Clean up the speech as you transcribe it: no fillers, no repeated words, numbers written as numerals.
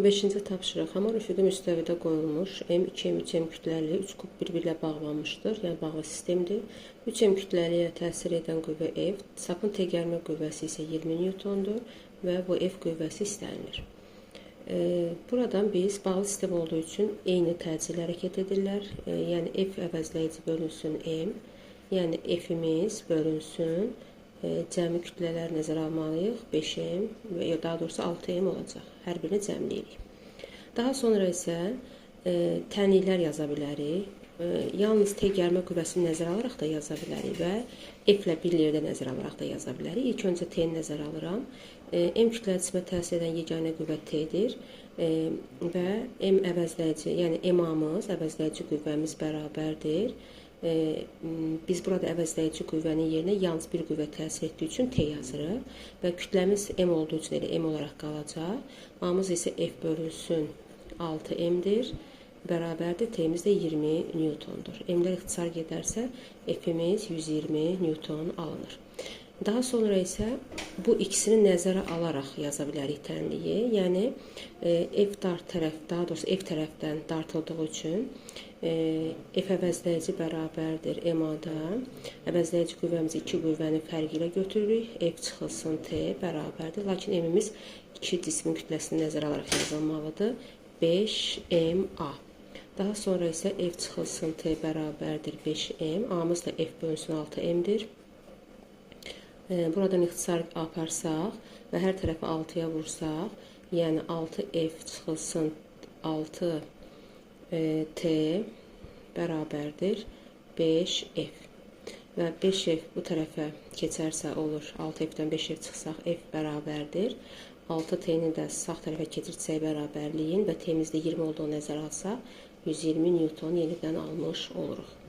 5-ci tapşırıq. Hamar üfüqi müstəvidə qoyulmuş M2, M3, M kütləli 3 kub bir-birlə bağlanmışdır. Yəni bağlı sistemdir. 3 M kütləliyə təsir edən qüvvə F, sapın təgərmə qüvvəsi isə 20 Newtondur və bu F qüvvəsi istənilir. Buradan biz bağlı sistem olduğu üçün eyni təcil hərəkət edirlər. Yəni F əvəzləyici bölünsün M, yəni F-imiz bölünsün cəmi kütlələr nəzərə almalıyıq. 5M və ya daha doğrusu 6M olacaq. Hər birini cəmləyirik. Daha sonra isə tənliklər yaza bilərik. Yalnız təgərmə qüvvəsini nəzərə alaraq da yaza bilərik və F ilə bir yerdə nəzərə alaraq da yaza bilərik. İlk öncə T-ni nəzərə alıram. M kütləcisimə təsir edən yeganə qüvvə T-dir və M əvəzləyici, yəni MA-mız, əvəzləyici qüvvəmiz bərabərdir. Biz burada əvəzləyici qüvvənin yerinə yalnız bir qüvvə təsir etdiyi üçün T yazırıq və kütləmiz M olduğu üçün elə M olaraq qalacaq. A-mız isə F bölünsün 6M-dir, bərabərdir, T-miz də 20 Newtondur. M-lər ixtisar gedərsə F-imiz 120 Newton alınır. Daha sonra isə bu ikisini nəzərə alaraq yaza bilərik tənliyi. Yəni F dart tərəf, daha doğrusu F tərəfdən dartıldığı üçün F əvəzləyici bərabərdir MA-da. Əvəzləyici qüvvəmizi 2 qüvvənin fərqi ilə götürürük. F çıxılsın T bərabərdir. Lakin M-imiz 2 cismin kütləsini nəzərə alaraq yazılmalıdır. 5MA. Daha sonra isə F çıxılsın T bərabərdir 5M. A-mız da F bölünsün 6M-dir. Buradan ixtisar aparsaq və hər tərəfi 6-ya vursaq, yəni 6F çıxılsın 6T bərabərdir 5F. Və 5F bu tərəfə keçərsə olur, 6F-dən 5F çıxsaq F bərabərdir. 6T-ni də sağ tərəfə keçirsək bərabərliyin və T-mizdə 20 olduğunu nəzərə alsaq, 120 Newton yenidən almış oluruq.